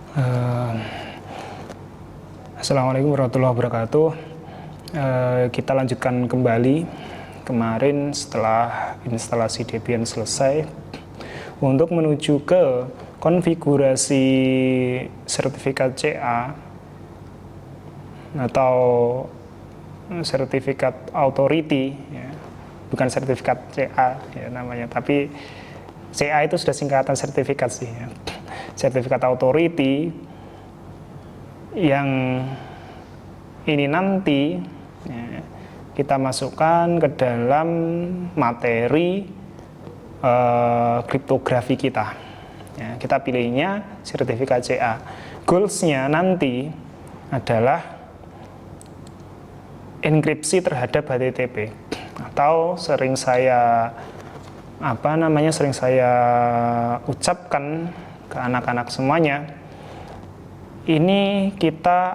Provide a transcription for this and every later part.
Eh, Assalamualaikum warahmatullahi wabarakatuh. Kita lanjutkan kembali kemarin setelah instalasi Debian selesai untuk menuju ke konfigurasi sertifikat CA atau sertifikat authority, ya. Bukan sertifikat CA ya namanya, tapi CA itu sudah singkatan sertifikat sih, ya. Sertifikat authority yang ini nanti ya, kita masukkan ke dalam materi kriptografi kita. Ya, kita pilihnya sertifikat CA. Goals-nya nanti adalah enkripsi terhadap HTTP, atau sering saya ucapkan ke anak-anak semuanya, ini kita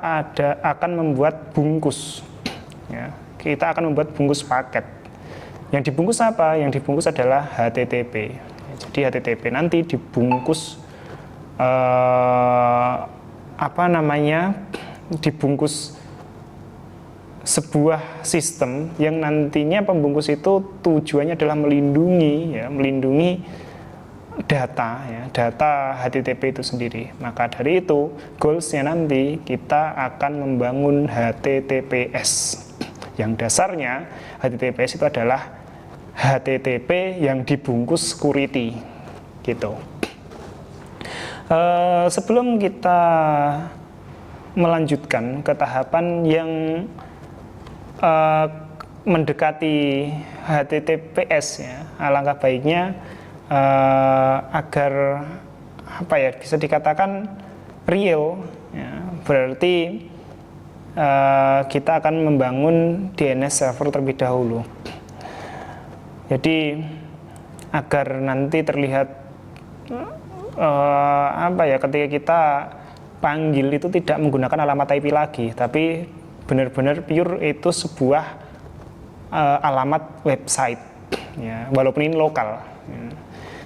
akan membuat bungkus, ya. Kita akan membuat bungkus paket. Yang dibungkus apa? Yang dibungkus adalah HTTP. Jadi HTTP nanti dibungkus dibungkus sebuah sistem yang nantinya pembungkus itu tujuannya adalah melindungi data, ya, data HTTP itu sendiri. Maka dari itu goalsnya nanti kita akan membangun HTTPS. Yang dasarnya HTTPS itu adalah HTTP yang dibungkus security, gitu. Sebelum kita melanjutkan ke tahapan yang mendekati HTTPS, ya, alangkah baiknya agar bisa dikatakan real, ya, berarti kita akan membangun DNS server terlebih dahulu. Jadi agar nanti terlihat ketika kita panggil itu tidak menggunakan alamat IP lagi, tapi benar-benar pure itu sebuah alamat website, ya, walaupun ini lokal, ya.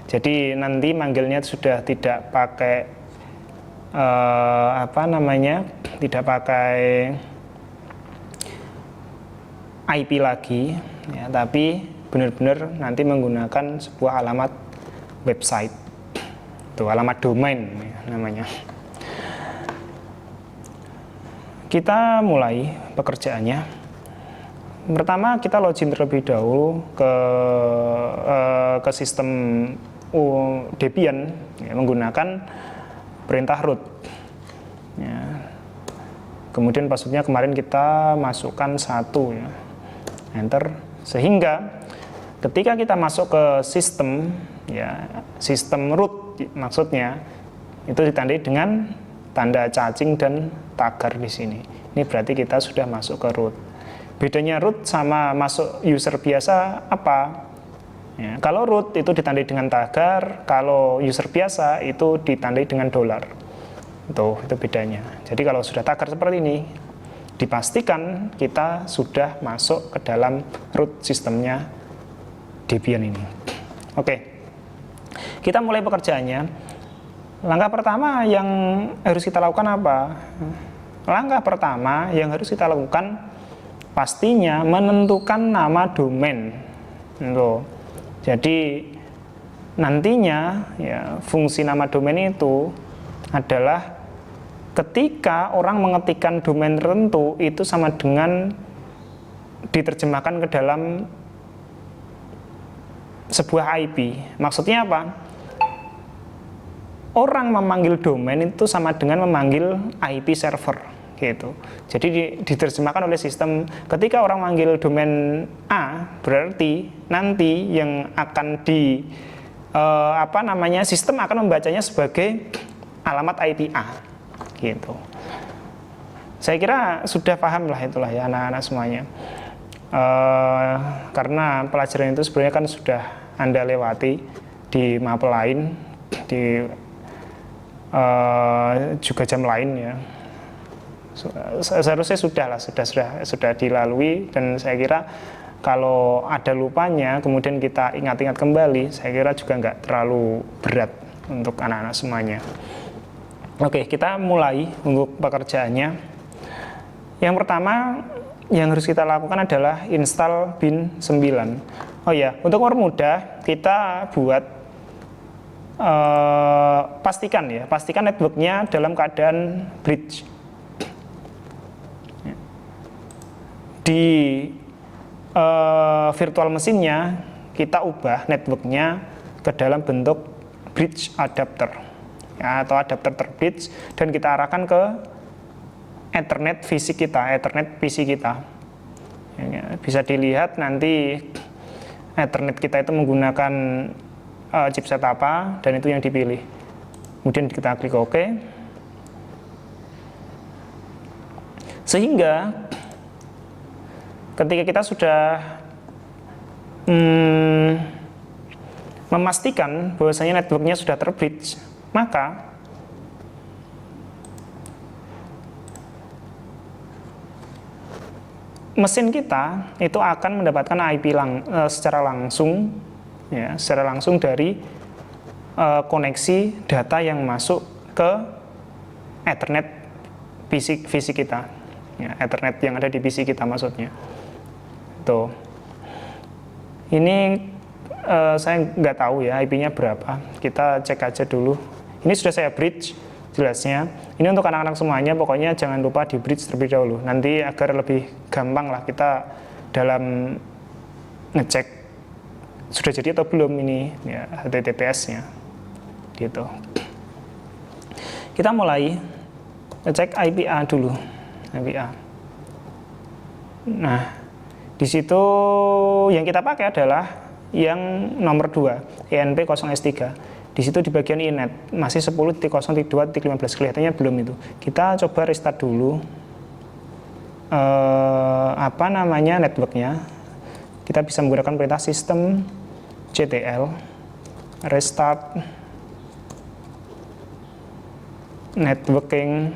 Jadi nanti manggilnya sudah tidak pakai tidak pakai IP lagi, ya, tapi benar-benar nanti menggunakan sebuah alamat website, itu alamat domain, ya, namanya. Kita mulai pekerjaannya. Pertama kita login terlebih dahulu ke sistem Debian, ya, menggunakan perintah root, ya. Kemudian passwordnya kemarin kita masukkan 1, ya, enter, sehingga ketika kita masuk ke sistem, ya, sistem root maksudnya itu ditandai dengan tanda cacing dan tagar di sini. Ini berarti kita sudah masuk ke root. Bedanya root sama masuk user biasa apa? Ya, kalau root itu ditandai dengan tagar, kalau user biasa itu ditandai dengan $. Itu bedanya. Jadi kalau sudah tagar seperti ini, dipastikan kita sudah masuk ke dalam root sistemnya Debian ini. Oke. Kita mulai pekerjaannya. Langkah pertama yang harus kita lakukan apa? Langkah pertama yang harus kita lakukan pastinya menentukan nama domain. Jadi nantinya, ya, fungsi nama domain itu adalah ketika orang mengetikkan domain tertentu itu sama dengan diterjemahkan ke dalam sebuah IP. Maksudnya apa? Orang memanggil domain itu sama dengan memanggil IP server, gitu. Jadi diterjemahkan oleh sistem. Ketika orang manggil domain A, berarti nanti yang akan sistem akan membacanya sebagai alamat IP A, gitu. Saya kira sudah paham lah itulah, ya, anak-anak semuanya. Karena pelajaran itu sebenarnya kan sudah Anda lewati di mapel lain, di juga jam lain, ya. Seharusnya sudah dilalui, dan saya kira kalau ada lupanya kemudian kita ingat-ingat kembali, saya kira juga nggak terlalu berat untuk anak-anak semuanya. Oke, kita mulai untuk pekerjaannya. Yang pertama yang harus kita lakukan adalah install bin 9. Oh ya, untuk mempermudah kita buat pastikan networknya dalam keadaan bridge. Di virtual mesinnya kita ubah networknya ke dalam bentuk bridge adapter, ya, atau adapter terbridge, dan kita arahkan ke Ethernet PC kita. Ya, bisa dilihat nanti Ethernet kita itu menggunakan chipset apa, dan itu yang dipilih. Kemudian kita klik OK. Sehingga ketika kita sudah memastikan bahwasanya networknya sudah terbridge, maka mesin kita itu akan mendapatkan IP secara langsung dari koneksi data yang masuk ke Ethernet PC kita, ya, Ethernet yang ada di PC kita maksudnya. Tuh, ini saya nggak tahu ya IP-nya berapa, kita cek aja dulu. Ini sudah saya bridge jelasnya. Ini untuk anak-anak semuanya, pokoknya jangan lupa di bridge terlebih dahulu, nanti agar lebih gampang lah kita dalam ngecek sudah jadi atau belum ini ya, HTTPS-nya gitu. Kita mulai ngecek IPA dulu, IPA. Nah, di situ yang kita pakai adalah yang nomor 2, ENP0S3. Di situ di bagian inet masih 10.0.2.15, kelihatannya belum itu. Kita coba restart dulu networknya. Kita bisa menggunakan perintah sistem ctl restart networking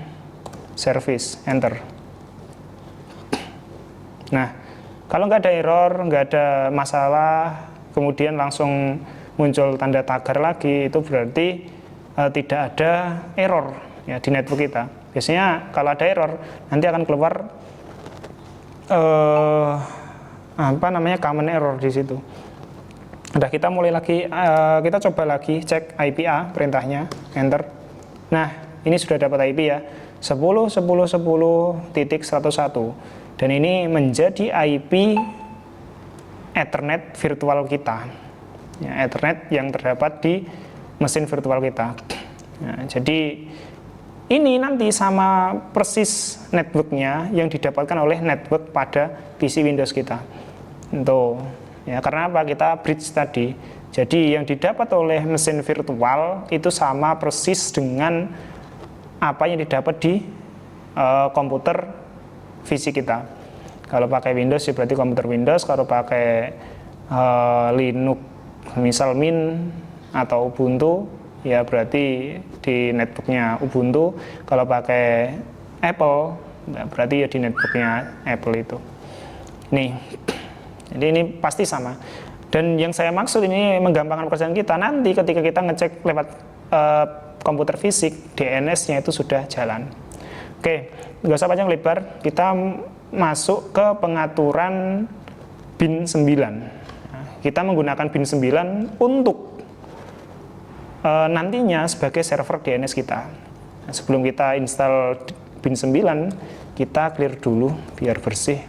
service, enter. Nah, kalau nggak ada error, nggak ada masalah, kemudian langsung muncul tanda tagar lagi, itu berarti tidak ada error ya di network kita. Biasanya kalau ada error nanti akan keluar common error di situ. Udah, kita mulai lagi, kita coba lagi cek IPA perintahnya, enter. Nah, ini sudah dapat IP ya, 10.10.10.101, dan ini menjadi IP Ethernet virtual kita, ya, Ethernet yang terdapat di mesin virtual kita. Nah, jadi ini nanti sama persis networknya yang didapatkan oleh network pada PC Windows kita. Tuh, ya, karena apa? Kita bridge tadi. Jadi yang didapat oleh mesin virtual itu sama persis dengan apa yang didapat di komputer PC kita. Kalau pakai Windows ya berarti komputer Windows, kalau pakai Linux misal Mint atau Ubuntu ya berarti di networknya Ubuntu. Kalau pakai Apple ya berarti ya di networknya Apple itu. Nih, jadi ini pasti sama. Dan yang saya maksud ini menggampangkan pekerjaan kita. Nanti ketika kita ngecek lewat komputer fisik, DNS-nya itu sudah jalan. Oke, nggak usah panjang lebar, kita masuk ke pengaturan bin 9. Nah, kita menggunakan bin 9 untuk nantinya sebagai server DNS kita. Nah, sebelum kita install bin 9, kita clear dulu biar bersih.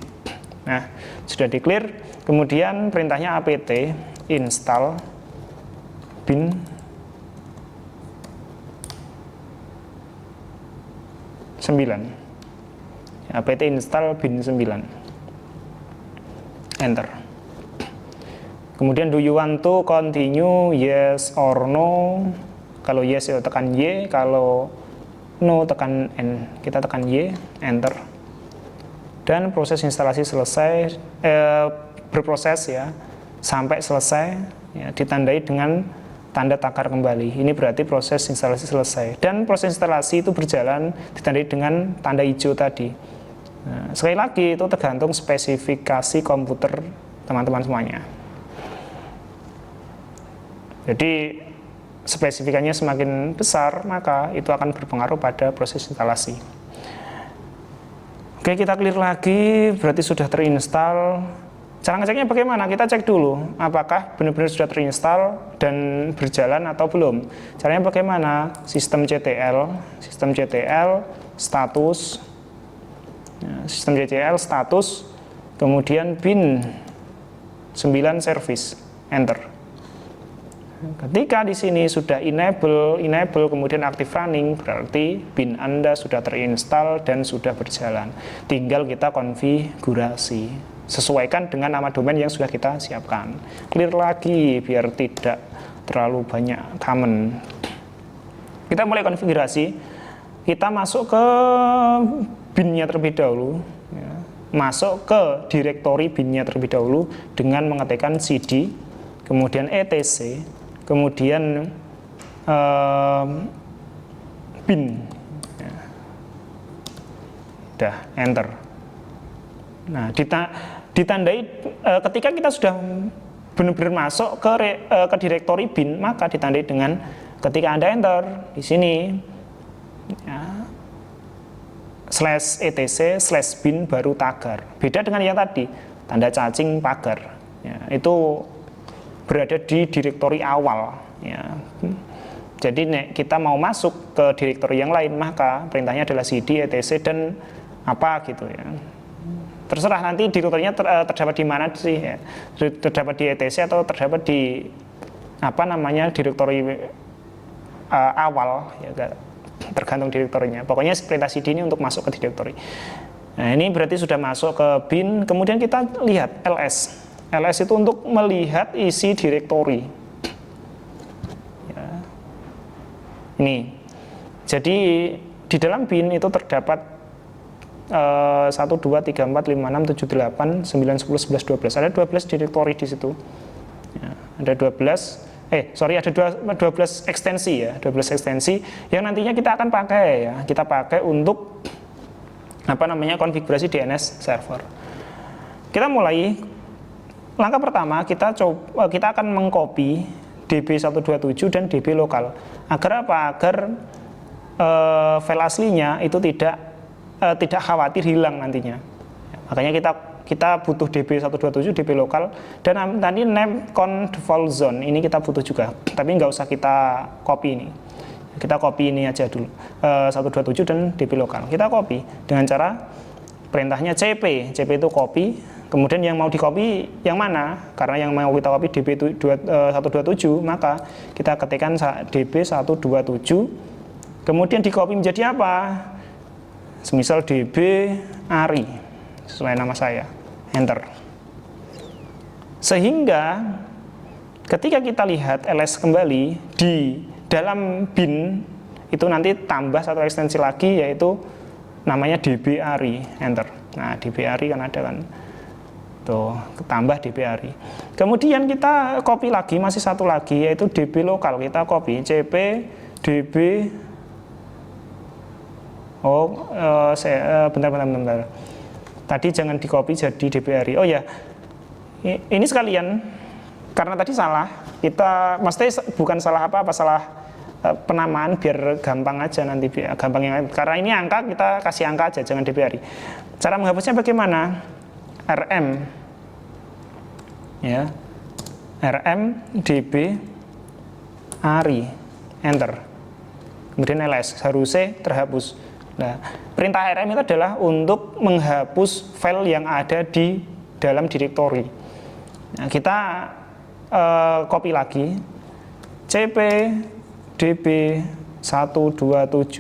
Nah, sudah di clear, kemudian perintahnya apt install bin 9. apt install bin 9, enter. Kemudian do you want to continue, yes or no. Kalau yes ya tekan Y, kalau no tekan N. Kita tekan Y, enter. Dan proses instalasi selesai, berproses ya sampai selesai ya, ditandai dengan tanda takar kembali. Ini berarti proses instalasi selesai, dan proses instalasi itu berjalan ditandai dengan tanda hijau tadi. Nah, sekali lagi itu tergantung spesifikasi komputer teman-teman semuanya. Jadi spesifikasinya semakin besar, maka itu akan berpengaruh pada proses instalasi. Oke, kita clear lagi, berarti sudah terinstall. Cara ngeceknya bagaimana? Kita cek dulu apakah benar-benar sudah terinstall dan berjalan atau belum. Caranya bagaimana? Sistem CTL status, sistem CTL status, kemudian bin 9 service, enter. Ketika di sini sudah enable kemudian active running, berarti bin Anda sudah terinstall dan sudah berjalan. Tinggal kita konfigurasi. Sesuaikan dengan nama domain yang sudah kita siapkan. Clear lagi biar tidak terlalu banyak common. Kita mulai konfigurasi. Kita masuk ke bin-nya terlebih dahulu. Masuk ke direktori bin-nya terlebih dahulu dengan mengetikkan cd, kemudian etc, kemudian bin. Udah, enter. Nah, ditandai ketika kita sudah benar-benar masuk ke direktori bin, maka ditandai dengan ketika Anda enter di sini ya, /etc/bin baru tagar. Beda dengan yang tadi, tanda cacing pagar. Ya, itu berada di direktori awal. Ya. Jadi kita mau masuk ke direktori yang lain, maka perintahnya adalah cd etc dan apa gitu ya. Terserah nanti direktorinya terdapat di mana sih ya. Terdapat di etc atau terdapat di apa namanya direktori awal ya, tergantung direktorinya. Pokoknya perintah cd ini untuk masuk ke direktori. Nah, ini berarti sudah masuk ke bin. Kemudian kita lihat ls. ls itu untuk melihat isi direktori ya. Ini jadi di dalam bin itu terdapat 1, 2, 3, 4, 5, 6, 7, 8, 9, 10, 11, 12. Ada 12 direktori di situ. Ya, ada 12 ekstensi ya, 12 ekstensi yang nantinya kita akan pakai ya. Kita pakai untuk apa namanya konfigurasi DNS server. Kita mulai langkah pertama kita akan mengcopy db127 dan db lokal. Agar apa? Agar file aslinya itu tidak khawatir hilang nantinya. Makanya kita butuh db127, db lokal, dan tadi name default zone ini kita butuh juga, tapi nggak usah kita copy ini. Kita copy ini aja dulu, 127 dan db lokal. Kita copy dengan cara perintahnya cp itu copy, kemudian yang mau di copy yang mana? Karena yang mau kita copy db127, maka kita ketikkan db127, kemudian di copy menjadi apa? Semisal db ari sesuai nama saya, enter. Sehingga ketika kita lihat ls kembali di dalam bin itu nanti tambah satu ekstensi lagi yaitu namanya db ari, enter. Nah, db ari kan ada kan tuh, tambah db ari. Kemudian kita copy lagi, masih satu lagi yaitu db lokal. Kita copy cp db bentar. Tadi jangan di copy jadi db-ari. Oh ya, ini sekalian karena tadi salah. Kita maksudnya bukan salah apa-apa, salah penamaan biar gampang aja nanti, gampang yang karena ini angka kita kasih angka aja, jangan db-ari. Cara menghapusnya bagaimana? rm ya, rm db ari, enter. Kemudian ls harusnya terhapus. Nah, perintah rm itu adalah untuk menghapus file yang ada di dalam direktori. Nah, kita copy lagi cp db127.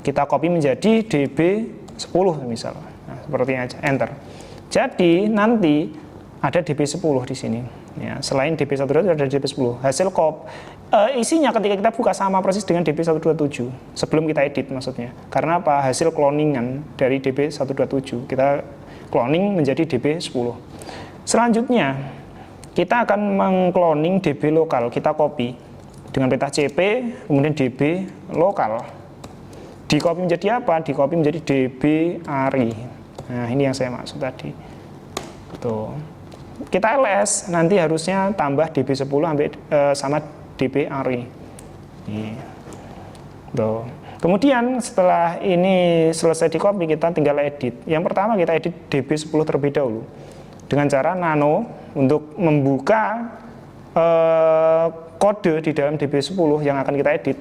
Kita copy menjadi db10 misal. Nah, seperti ini aja, enter. Jadi nanti ada db10 di sini. Ya, selain db127 ada db10. Hasil isinya ketika kita buka sama persis dengan db127 sebelum kita edit maksudnya. Karena apa? Hasil cloningan dari db127 kita cloning menjadi db10. Selanjutnya kita akan mengcloning db lokal. Kita copy dengan perintah cp kemudian db lokal. Di copy menjadi apa? Di copy menjadi db ari. Nah, ini yang saya maksud tadi. Tuh. Kita ls nanti harusnya tambah db10 sama db ari. Tuh. Kemudian setelah ini selesai di copy, kita tinggal edit. Yang pertama kita edit DB10 terlebih dahulu dengan cara nano untuk membuka kode di dalam DB10 yang akan kita edit.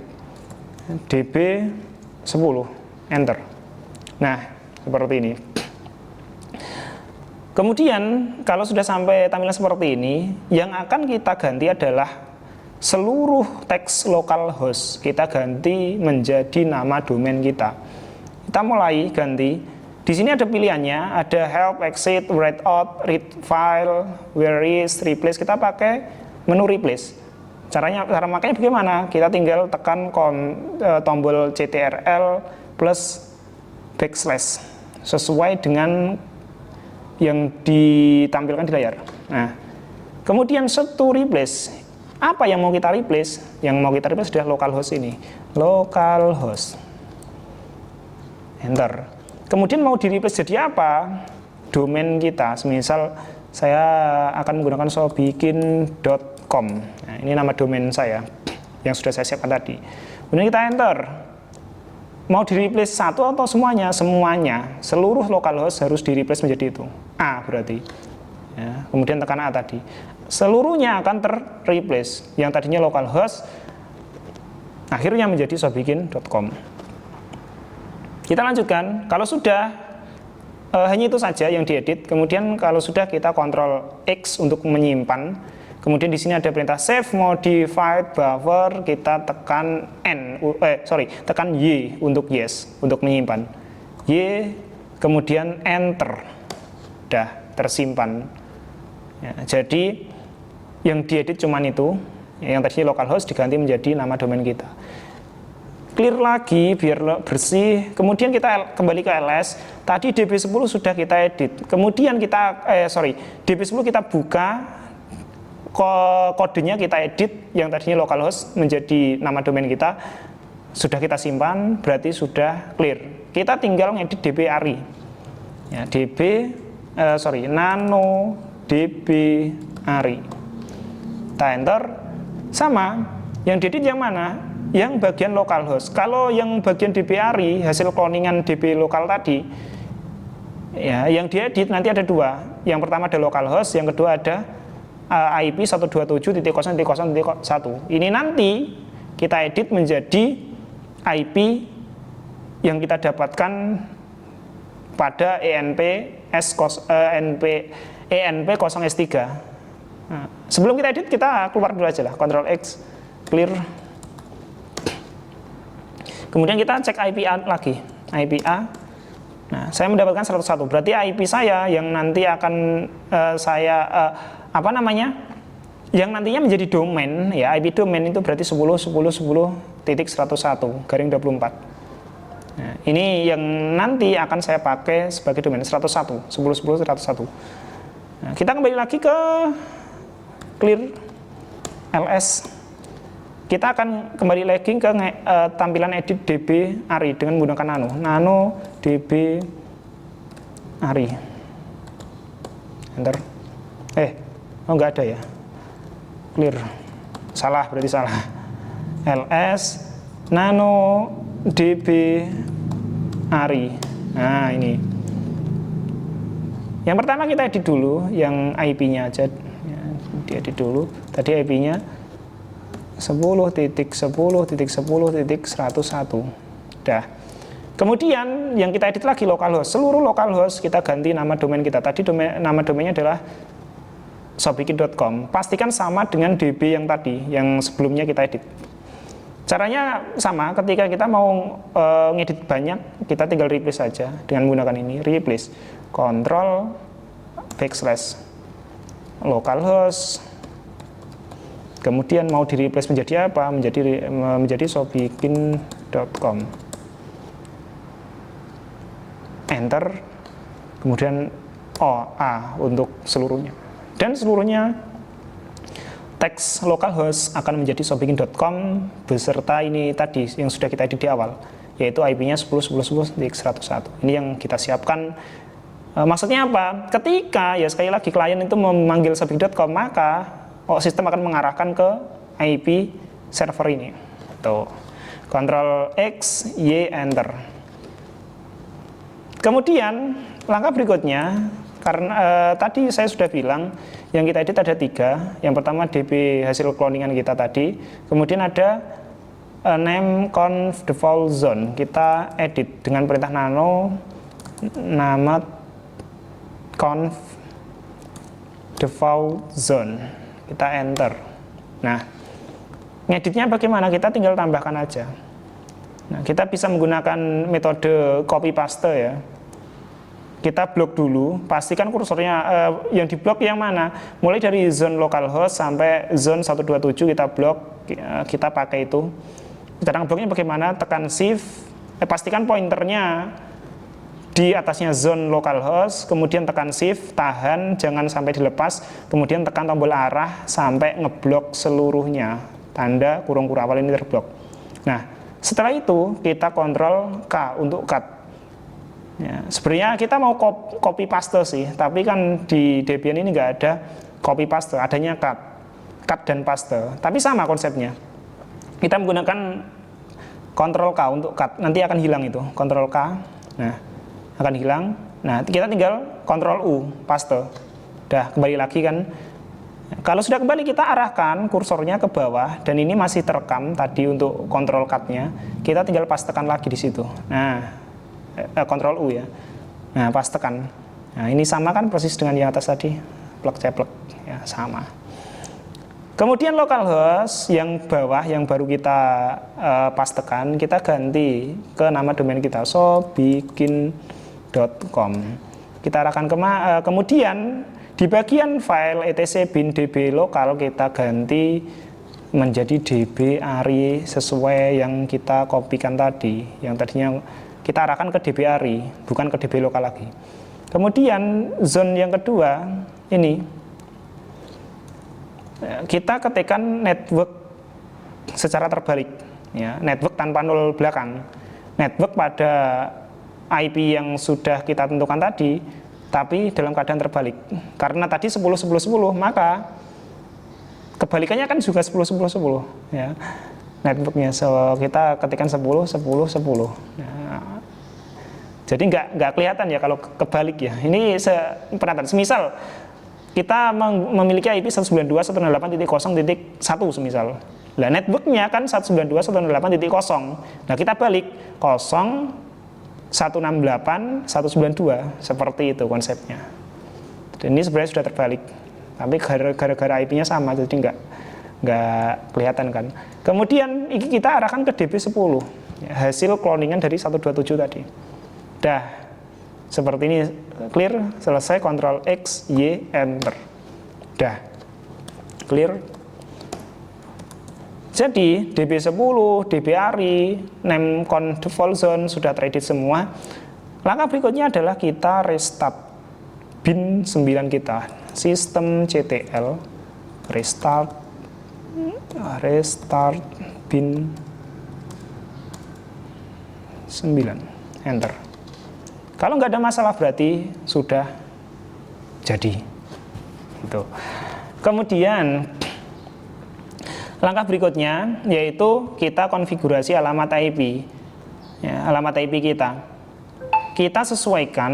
DB10 enter. Nah, seperti ini. Kemudian kalau sudah sampai tampilan seperti ini, yang akan kita ganti adalah seluruh teks localhost kita ganti menjadi nama domain kita. Kita mulai ganti. Di sini ada pilihannya, ada help, exit, write out, read file, where is, replace. Kita pakai menu replace. Cara makanya bagaimana? Kita tinggal tekan tombol CTRL plus backslash sesuai dengan yang ditampilkan di layar. Nah, kemudian set to replace. Apa yang mau kita replace? Yang mau kita replace adalah localhost ini. Localhost. Enter. Kemudian mau di-replace jadi apa? Domain kita. Semisal saya akan menggunakan sobikin.com. Nah, ini nama domain saya yang sudah saya siapkan tadi. Kemudian kita enter. Mau di-replace satu atau semuanya? Semuanya. Seluruh localhost harus di-replace menjadi itu. A berarti. Ya, kemudian tekan A tadi. Seluruhnya akan ter-replace. Yang tadinya localhost akhirnya menjadi sobikin.com. Kita lanjutkan. Kalau sudah hanya itu saja yang diedit. Kemudian kalau sudah kita Ctrl X untuk menyimpan. Kemudian di sini ada perintah save modified buffer, kita tekan tekan Y untuk yes, untuk menyimpan. Y, kemudian enter. Dah tersimpan. Ya, jadi yang diedit cuman itu, yang tadinya localhost diganti menjadi nama domain kita. Clear lagi biar bersih. Kemudian kita kembali ke ls. Tadi DB10 sudah kita edit. Kemudian kita DB10 kita buka, kodenya kita edit, yang tadinya localhost menjadi nama domain kita sudah kita simpan, berarti sudah clear. Kita tinggal ngedit DB ARI. Ya, nano DB ARI. Kita enter. Sama, yang diedit yang mana? Yang bagian localhost. Kalau yang bagian DB ARI, hasil cloningan DB lokal tadi, ya, yang diedit nanti ada dua. Yang pertama ada localhost, yang kedua ada IP 127.0.0.1. Ini nanti kita edit menjadi IP yang kita dapatkan pada ENP0S3. Nah, sebelum kita edit, kita keluar dulu aja lah, Ctrl X, clear. Kemudian kita cek IP A lagi, IP A. Nah, saya mendapatkan 101. Berarti IP saya yang nanti akan yang nantinya menjadi domain, ya, IP domain itu berarti 10.10.10.101/24. Nah, ini yang nanti akan saya pakai sebagai domain 101, 10.10.101. Nah, kita kembali lagi ke clear ls. Kita akan kembali lagi ke tampilan edit DB ARI dengan menggunakan nano DB ARI. Enter. Nggak ada ya. Clear. Salah, berarti salah. ls nano DB ARI. Nah, ini. Yang pertama kita edit dulu yang IP-nya aja. Ya, diedit dulu. Tadi IP-nya 10.10.10.101. Dah. Kemudian yang kita edit lagi localhost. Seluruh localhost kita ganti nama domain kita. Tadi nama domainnya adalah sobikin.com. Pastikan sama dengan DB yang tadi, yang sebelumnya kita edit. Caranya sama, ketika kita mau ngedit banyak, kita tinggal replace saja dengan menggunakan ini, replace. Ctrl backslash localhost. Kemudian mau di replace menjadi apa? Menjadi sobikin.com. Enter. Kemudian A untuk seluruhnya. Dan seluruhnya teks localhost akan menjadi sobikin.com beserta ini tadi yang sudah kita edit di awal, yaitu IP-nya 10.10.10.101. Ini yang kita siapkan. Maksudnya apa? Ketika, ya sekali lagi, klien itu memanggil sobikin.com, maka sistem akan mengarahkan ke IP server ini. Tuh. Ctrl X, Y, Enter. Kemudian langkah berikutnya, karena tadi saya sudah bilang yang kita edit ada 3. Yang pertama DB hasil cloningan kita tadi. Kemudian ada name conf default zone. Kita edit dengan perintah nano nama conf default zone. Kita enter. Nah, ngeditnya bagaimana? Kita tinggal tambahkan aja. Nah, kita bisa menggunakan metode copy paste ya. Kita blok dulu, pastikan kursornya yang diblok yang mana. Mulai dari zone localhost sampai zone 127 kita blok, kita pakai itu. Cara ngebloknya bagaimana? Tekan shift, pastikan pointernya di atasnya zone localhost, kemudian tekan shift, tahan, jangan sampai dilepas, kemudian tekan tombol arah sampai ngeblok seluruhnya. Tanda kurung kurawal ini terblok. Nah, setelah itu kita Ctrl K untuk cut. Ya, sebenarnya kita mau copy paste sih, tapi kan di Debian ini nggak ada copy paste, adanya cut dan paste. Tapi sama konsepnya. Kita menggunakan Ctrl K untuk cut, nanti akan hilang itu. Ctrl K, nah akan hilang. Nah kita tinggal Ctrl U, paste. Udah kembali lagi kan. Kalau sudah kembali kita arahkan kursornya ke bawah dan ini masih terekam tadi untuk Ctrl cut-nya. Kita tinggal pastekan lagi di situ. Nah, Ctrl U ya. Nah, pastekan. Nah, ini sama kan persis dengan yang atas tadi. Plek ceplek ya, sama. Kemudian localhost yang bawah yang baru kita pastekan, kita ganti ke nama domain kita sobikin.com. Kita arahkan kemudian di bagian file etc bin db lokal kita ganti menjadi db ARI sesuai yang kita kopikan tadi. Yang tadinya kita arahkan ke db ARI, bukan ke db lokal lagi. Kemudian zone yang kedua ini kita ketikkan network secara terbalik ya, network tanpa nol belakang. Network pada IP yang sudah kita tentukan tadi, tapi dalam keadaan terbalik. Karena tadi 10 10 10, maka kebalikannya kan juga 10 10 10 ya. Networknya kita ketikkan 10 10 10. Nah, jadi nggak kelihatan ya kalau kebalik ya. Ini penataran. Semisal kita memiliki IP 192.168.0.1 semisal. Nah, networknya kan 192.168.0. Nah, kita balik 0.168.192 seperti itu konsepnya. Dan ini sebenarnya sudah terbalik. Tapi gara-gara IP-nya sama jadi nggak kelihatan kan. Kemudian kita arahkan ke DB10. Ya, hasil cloningan dari 127 tadi. Dah. Seperti ini, clear, selesai, Ctrl X, Y, Enter. Dah, clear. Jadi, DB10, DB ARI, name conf default zone sudah teredit semua. Langkah berikutnya adalah kita restart bin 9 kita. Systemctl, restart bin 9, Enter. Kalau nggak ada masalah berarti sudah jadi. Gitu. Kemudian langkah berikutnya yaitu kita konfigurasi alamat IP. Ya, alamat IP kita. Kita sesuaikan.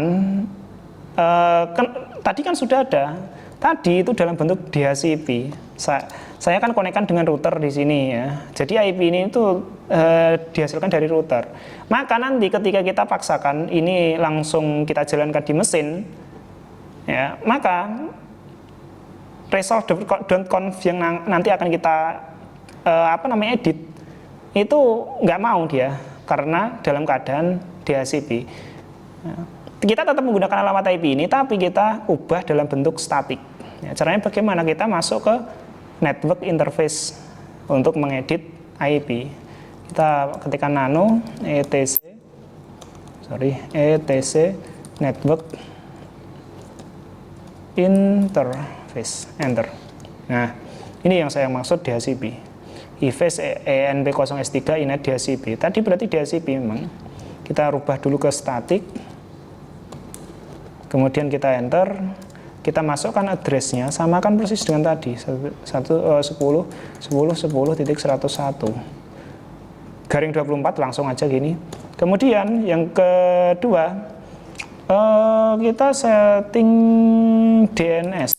Tadi kan sudah ada. Tadi itu dalam bentuk DHCP. Saya kan konekkan dengan router di sini ya. Jadi IP ini itu dihasilkan dari router. Maka nanti ketika kita paksakan ini langsung kita jalankan di mesin, ya, maka resolve.conf yang nanti akan kita edit itu nggak mau dia karena dalam keadaan DHCP. Kita tetap menggunakan alamat IP ini, tapi kita ubah dalam bentuk statik. Ya, caranya bagaimana? Kita masuk ke network interface untuk mengedit IP. Kita ketikkan nano etc network interface, enter. Nah, ini yang saya maksud DHCP. IFS ENP0S3 init DHCP. Tadi berarti DHCP memang. Kita rubah dulu ke static. Kemudian kita enter. Kita masukkan address-nya, samakan persis dengan tadi 10.10.10.101. garing 24 langsung aja gini. Kemudian yang kedua, kita setting DNS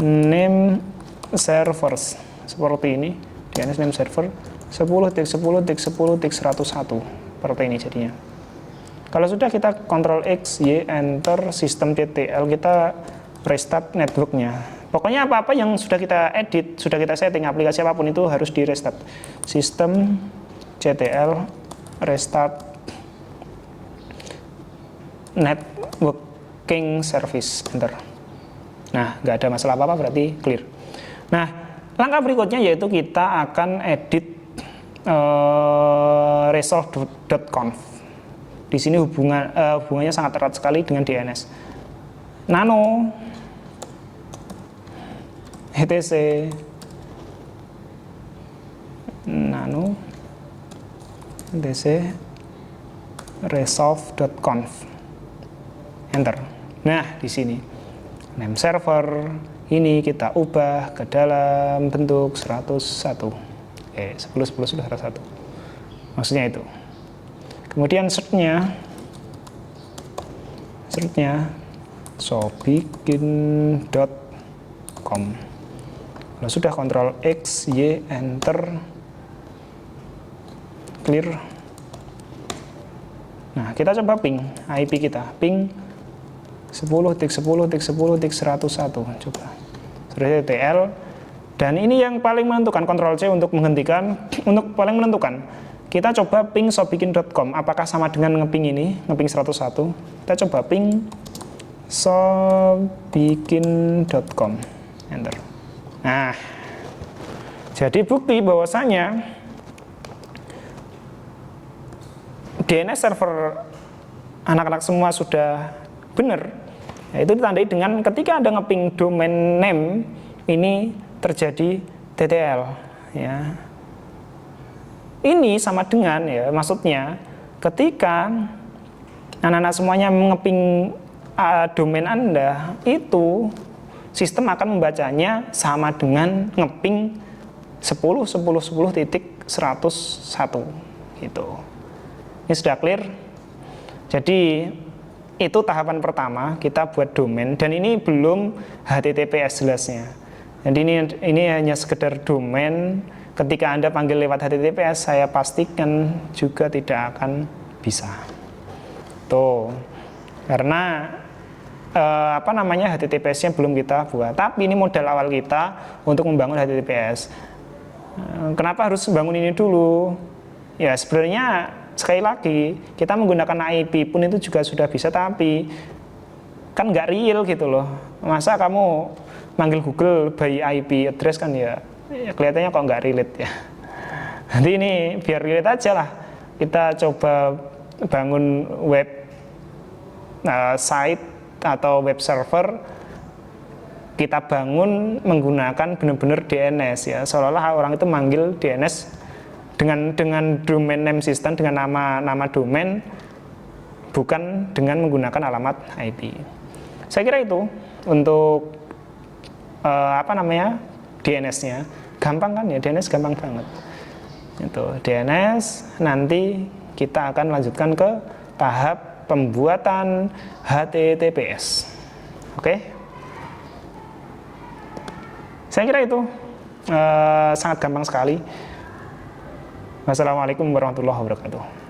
name servers seperti ini. DNS name server 10.10.10.101 seperti ini jadinya. Kalau sudah, kita Ctrl X, Y, Enter, System TTL, kita restart networknya. Pokoknya apa-apa yang sudah kita edit, sudah kita setting, aplikasi apapun itu harus di restart. System CTL restart networking service, Enter. Nah, nggak ada masalah apa-apa, berarti clear. Nah, langkah berikutnya yaitu kita akan edit resolve.conf. Di sini hubungannya sangat erat sekali dengan DNS. Nano etc nano etc resolve.conf, enter. Nah, di sini name server ini kita ubah ke dalam bentuk 101. 10 sudah 101. Maksudnya itu. Kemudian search-nya sobikin.com. Kalau sudah, Ctrl X, Y, Enter, clear. Nah, kita coba ping IP kita, ping 10.10.10.101. Coba sudah TTL, dan ini yang paling menentukan, Ctrl C untuk menghentikan. Untuk paling menentukan, kita coba ping sobikin.com, apakah sama dengan ngeping ini, ngeping 101. Kita coba ping sobikin.com, enter. Nah, jadi bukti bahwasanya DNS server anak-anak semua sudah benar. Itu ditandai dengan ketika Anda ngeping domain name ini terjadi TTL, ya. Ini sama dengan, ya, maksudnya ketika anak-anak semuanya mengeping domain Anda, itu sistem akan membacanya sama dengan ngeping 10.10.10.101 gitu. Ini sudah clear. Jadi itu tahapan pertama, kita buat domain, dan ini belum HTTPS jelasnya. Jadi ini hanya sekedar domain. Ketika Anda panggil lewat HTTPS, saya pastikan juga tidak akan bisa. Tuh, karena HTTPS-nya belum kita buat. Tapi ini modal awal kita untuk membangun HTTPS. Kenapa harus bangun ini dulu? Ya, sebenarnya sekali lagi, kita menggunakan IP pun itu juga sudah bisa, tapi kan nggak real gitu loh. Masa kamu manggil Google by IP address, kan ya kelihatannya kok nggak relate ya. Nanti ini biar relate aja lah, kita coba bangun web site atau web server, kita bangun menggunakan benar-benar DNS, ya, seolah-olah orang itu manggil DNS dengan domain name system, dengan nama domain, bukan dengan menggunakan alamat IP. Saya kira itu untuk DNS-nya. Gampang kan ya, DNS gampang banget. Itu DNS, nanti kita akan lanjutkan ke tahap pembuatan HTTPS. Oke? Saya kira itu sangat gampang sekali. Wassalamualaikum warahmatullahi wabarakatuh.